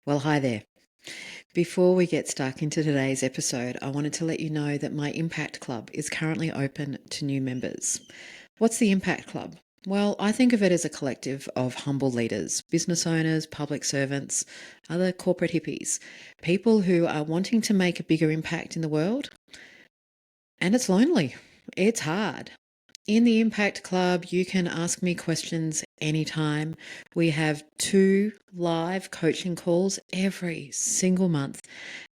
Well, hi there. Before we get stuck into today's episode, I wanted to let you know that my Impact Club is currently open to new members. What's the Impact Club? Well, I think of it as a collective of humble leaders, business owners, public servants, other corporate hippies, people who are wanting to make a bigger impact in the world. And it's lonely. It's hard. In the Impact Club, you can ask me questions anytime. We have 2 live coaching calls every single month.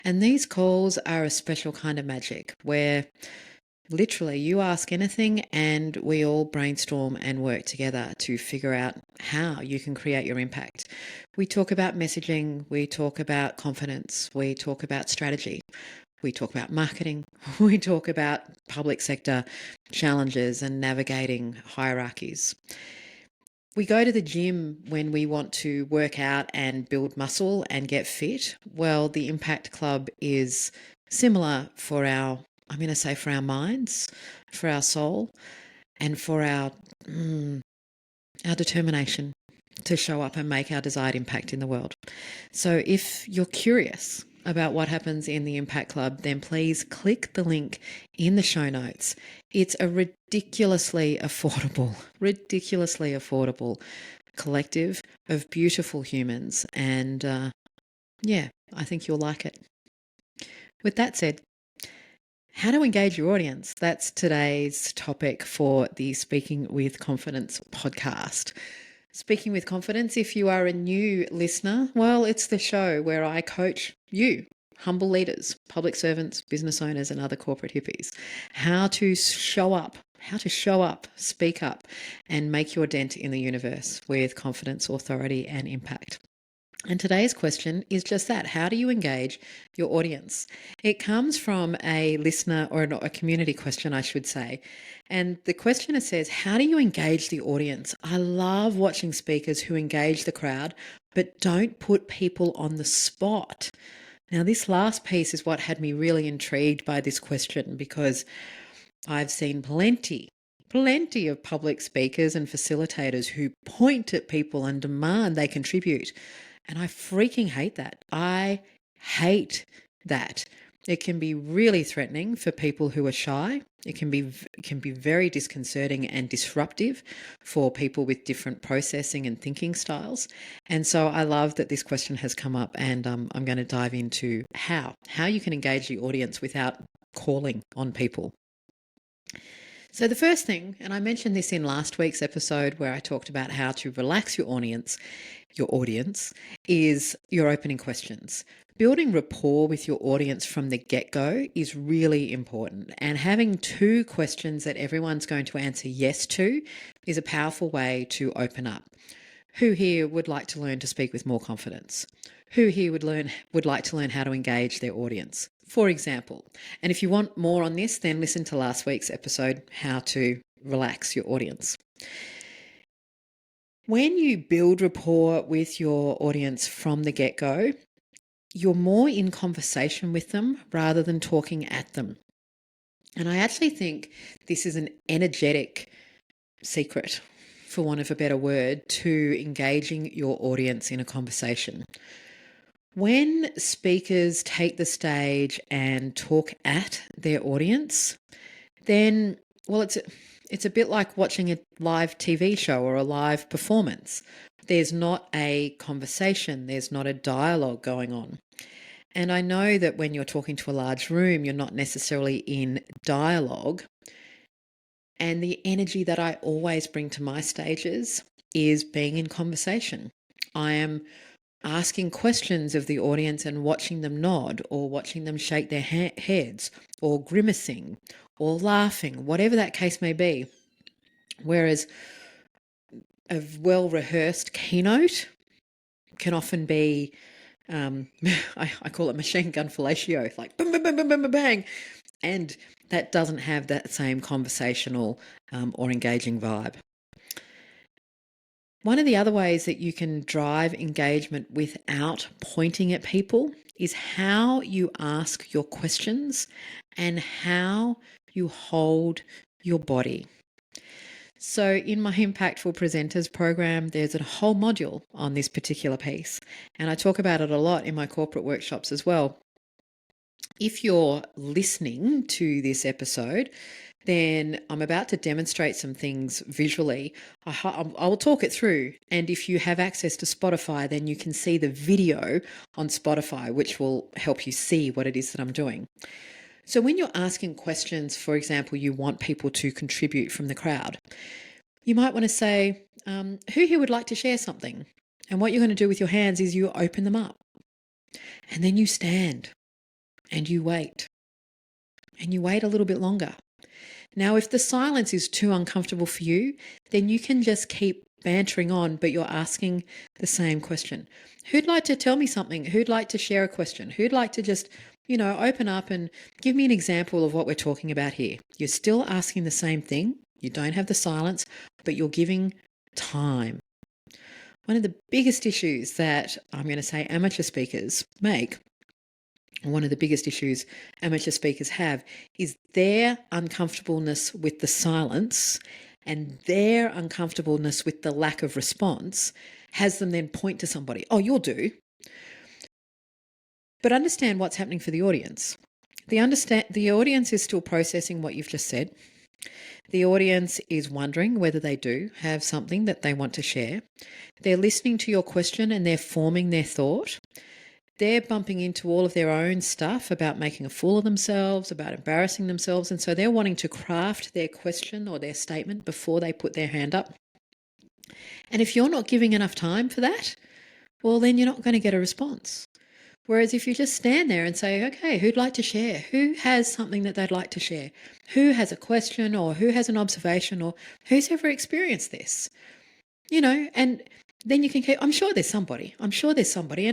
And these calls are a special kind of magic where literally you ask anything and we all brainstorm and work together to figure out how you can create your impact. We talk about messaging, we talk about confidence, we talk about strategy. We talk about marketing. We talk about public sector challenges and navigating hierarchies. We go to the gym when we want to work out and build muscle and get fit. Well, the Impact Club is similar for I'm going to say for our minds, for our soul, and for our determination to show up and make our desired impact in the world. So if you're curious about what happens in the Impact Club, then please click the link in the show notes. It's a ridiculously affordable collective of beautiful humans. And I think you'll like it. With that said, how to engage your audience. That's today's topic for the Speaking with Confidence podcast. Speaking with Confidence, if you are a new listener, well, it's the show where I coach you, humble leaders, public servants, business owners, and other corporate hippies, how to show up, speak up, and make your dent in the universe with confidence, authority, and impact. And today's question is just that. How do you engage your audience? It comes from a listener or a community question, I should say. And the questioner says, how do you engage the audience? I love watching speakers who engage the crowd, but don't put people on the spot. Now, this last piece is what had me really intrigued by this question, because I've seen plenty of public speakers and facilitators who point at people and demand they contribute. And I freaking hate that. I hate that. It can be really threatening for people who are shy. It can be very disconcerting and disruptive for people with different processing and thinking styles. And so I love that this question has come up, and I'm going to dive into how you can engage the audience without calling on people. So the first thing, and I mentioned this in last week's episode where I talked about how to relax your audience, is your opening questions. Building rapport with your audience from the get-go is really important, and having 2 questions that everyone's going to answer yes to is a powerful way to open up. Who here would like to learn to speak with more confidence? Who here would like to learn how to engage their audience, for example? And if you want more on this, then listen to last week's episode, how to relax your audience. When you build rapport with your audience from the get-go, you're more in conversation with them rather than talking at them. And I actually think this is an energetic secret, for want of a better word, to engaging your audience in a conversation. When speakers take the stage and talk at their audience, then, well, it's a bit like watching a live TV show or a live performance. There's not a conversation, there's not a dialogue going on. And I know that when you're talking to a large room, you're not necessarily in dialogue. And the energy that I always bring to my stages is being in conversation. I am asking questions of the audience and watching them nod, or watching them shake their heads, or grimacing, or laughing, whatever that case may be. Whereas a well-rehearsed keynote can often be, I call it machine gun fellatio, like bang, bang, bang, bang, bang, bang. And that doesn't have that same conversational or engaging vibe. One of the other ways that you can drive engagement without pointing at people is how you ask your questions and how you hold your body. So, in my Impactful Presenters program, there's a whole module on this particular piece, and I talk about it a lot in my corporate workshops as well. If you're listening to this episode, then I'm about to demonstrate some things visually. I will talk it through. And if you have access to Spotify, then you can see the video on Spotify, which will help you see what it is that I'm doing. So when you're asking questions, for example, you want people to contribute from the crowd, you might want to say, who here would like to share something? And what you're going to do with your hands is you open them up. And then you stand and you wait. And you wait a little bit longer. Now, if the silence is too uncomfortable for you, then you can just keep bantering on, but you're asking the same question. Who'd like to tell me something? Who'd like to share a question? Who'd like to just, open up and give me an example of what we're talking about here? You're still asking the same thing. You don't have the silence, but you're giving time. One of the biggest issues that I'm going to say amateur speakers make, one of the biggest issues amateur speakers have, is their uncomfortableness with the silence and their uncomfortableness with the lack of response has them then point to somebody. Oh, you'll do. But understand what's happening for the audience. The audience is still processing what you've just said. The audience is wondering whether they do have something that they want to share. They're listening to your question and they're forming their thought. They're bumping into all of their own stuff about making a fool of themselves, about embarrassing themselves. And so they're wanting to craft their question or their statement before they put their hand up. And if you're not giving enough time for that, well, then you're not going to get a response. Whereas if you just stand there and say, okay, who'd like to share? Who has something that they'd like to share? Who has a question or who has an observation or who's ever experienced this? And then you can keep, I'm sure there's somebody, and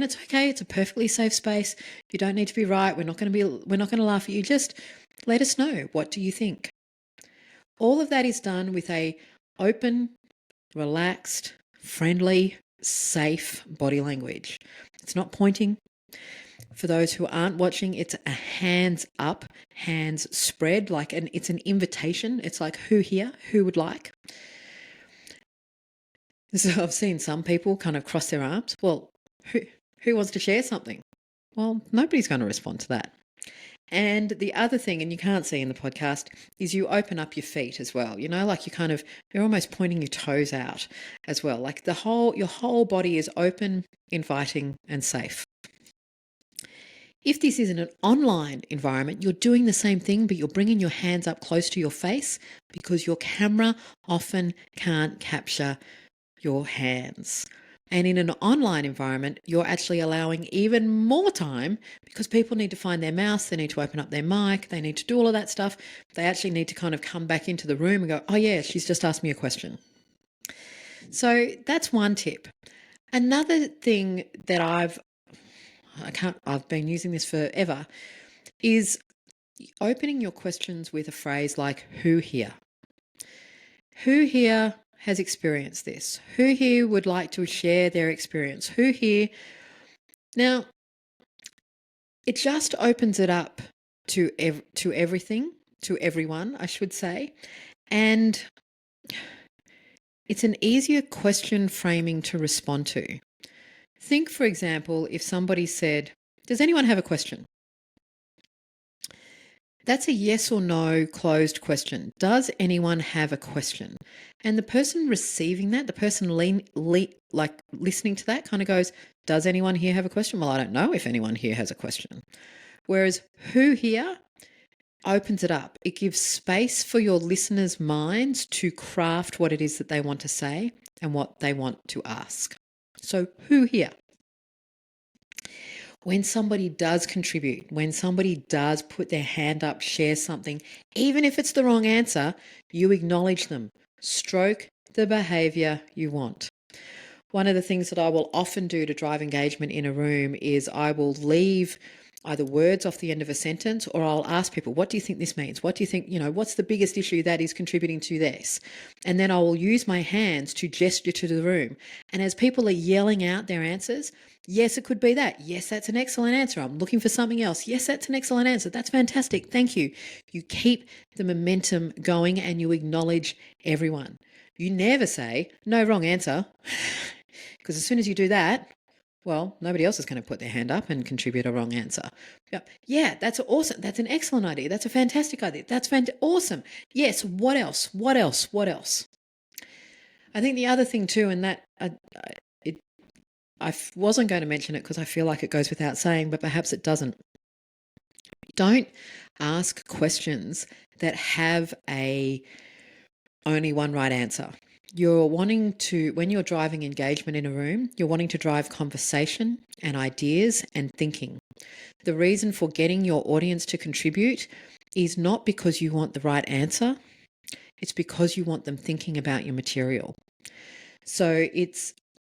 it's okay. It's a perfectly safe space. You don't need to be right. We're not going to laugh at you. Just let us know. What do you think? All of that is done with a open, relaxed, friendly, safe body language. It's not pointing. For those who aren't watching, it's a hands up, hands spread, it's an invitation. It's like, who here? Who would like? So I've seen some people kind of cross their arms. Well, who wants to share something? Well, nobody's going to respond to that. And the other thing, and you can't see in the podcast, is you open up your feet as well. You're almost pointing your toes out as well. Like your whole body is open, inviting, and safe. If this is in an online environment, you're doing the same thing, but you're bringing your hands up close to your face because your camera often can't capture your hands. And in an online environment, you're actually allowing even more time because people need to find their mouse, they need to open up their mic, they need to do all of that stuff. They actually need to kind of come back into the room and go, oh yeah, she's just asked me a question. So that's one tip. Another thing that I've been using this forever, is opening your questions with a phrase like, who here? Who here has experienced this? Who here would like to share their experience? Who here? Now, it just opens it up to everything, to everyone, I should say. And it's an easier question framing to respond to. Think, for example, if somebody said, does anyone have a question? That's a yes or no closed question. Does anyone have a question? And the person receiving that, the person listening to that kind of goes, does anyone here have a question? Well, I don't know if anyone here has a question. Whereas who here opens it up. It gives space for your listeners' minds to craft what it is that they want to say and what they want to ask. So who here? When somebody does contribute, when somebody does put their hand up, share something, even if it's the wrong answer, you acknowledge them. Stroke the behavior you want. One of the things that I will often do to drive engagement in a room is I will leave either words off the end of a sentence, or I'll ask people, what do you think this means? What do you think, what's the biggest issue that is contributing to this? And then I will use my hands to gesture to the room. And as people are yelling out their answers, yes, it could be that. Yes, that's an excellent answer. I'm looking for something else. Yes, that's an excellent answer. That's fantastic. Thank you. You keep the momentum going and you acknowledge everyone. You never say, no, wrong answer. Because as soon as you do that, well, nobody else is going to put their hand up and contribute a wrong answer. Yeah, that's awesome. That's an excellent idea. That's a fantastic idea. That's awesome. Yes, what else? What else? What else? I think the other thing too, and that I wasn't going to mention it because I feel like it goes without saying, but perhaps it doesn't. Don't ask questions that have only one right answer. You're wanting to, when you're driving engagement in a room, you're wanting to drive conversation and ideas and thinking. The reason for getting your audience to contribute is not because you want the right answer. It's because you want them thinking about your material. So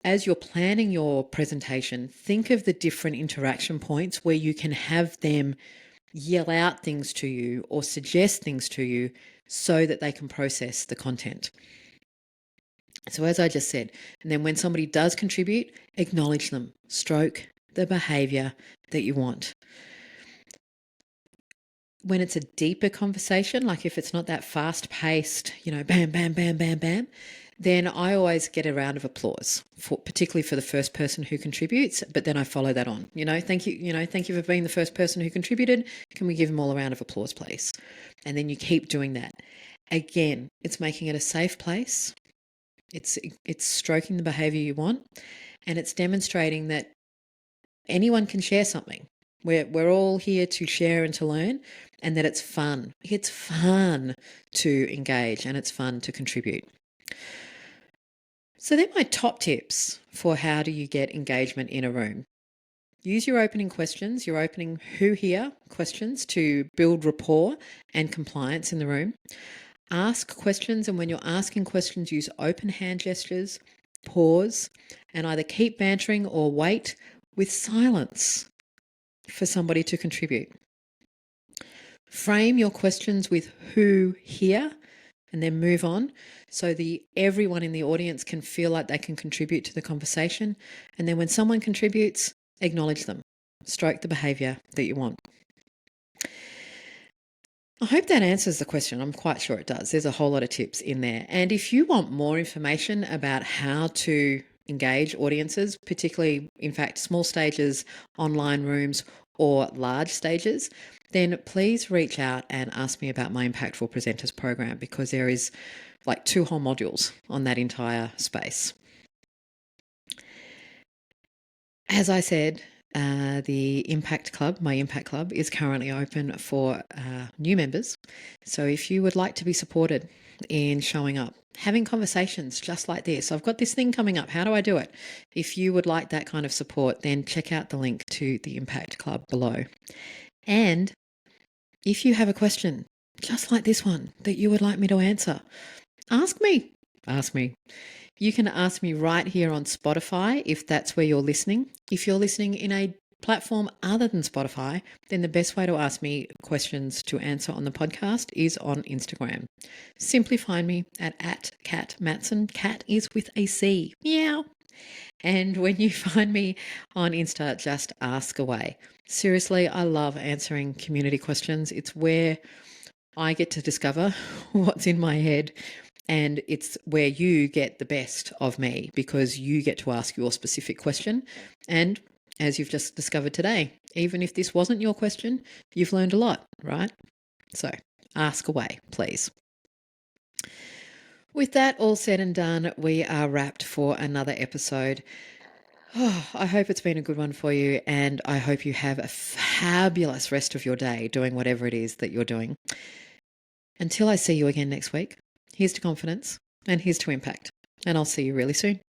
as you're planning your presentation, think of the different interaction points where you can have them yell out things to you or suggest things to you so that they can process the content. So as I just said, and then when somebody does contribute, acknowledge them, stroke the behavior that you want. When it's a deeper conversation, like if it's not that fast paced, bam, bam, bam, bam, bam, then I always get a round of applause, particularly for the first person who contributes. But then I follow that on, thank you for being the first person who contributed. Can we give them all a round of applause, please? And then you keep doing that. Again, it's making it a safe place. It's stroking the behavior you want, and it's demonstrating that anyone can share something. We're all here to share and to learn, and that it's fun. It's fun to engage and it's fun to contribute. So they're my top tips for how do you get engagement in a room. Use your opening questions, your opening who here questions to build rapport and compliance in the room. Ask questions, and when you're asking questions, use open hand gestures, pause, and either keep bantering or wait with silence for somebody to contribute. Frame your questions with who here, and then move on so everyone in the audience can feel like they can contribute to the conversation. And then when someone contributes, acknowledge them. Stroke the behavior that you want. I hope that answers the question. I'm quite sure it does. There's a whole lot of tips in there. And if you want more information about how to engage audiences, particularly, in fact, small stages, online rooms, or large stages, then please reach out and ask me about my Impactful Presenters program, because there is like 2 whole modules on that entire space. As I said, the Impact Club, my Impact Club, is currently open for new members. So if you would like to be supported in showing up, having conversations just like this, I've got this thing coming up, how do I do it? If you would like that kind of support, then check out the link to the Impact Club below. And if you have a question just like this one that you would like me to answer, ask me. You can ask me right here on Spotify if that's where you're listening. If you're listening in a platform other than Spotify, then the best way to ask me questions to answer on the podcast is on Instagram. Simply find me at Kat Matson. Cat is with a C. Meow. And when you find me on Insta, just ask away. Seriously, I love answering community questions. It's where I get to discover what's in my head, and it's where you get the best of me because you get to ask your specific question. And as you've just discovered today, even if this wasn't your question, you've learned a lot, right? So ask away, please. With that all said and done, we are wrapped for another episode. Oh, I hope it's been a good one for you, and I hope you have a fabulous rest of your day doing whatever it is that you're doing. Until I see you again next week, here's to confidence and here's to impact, and I'll see you really soon.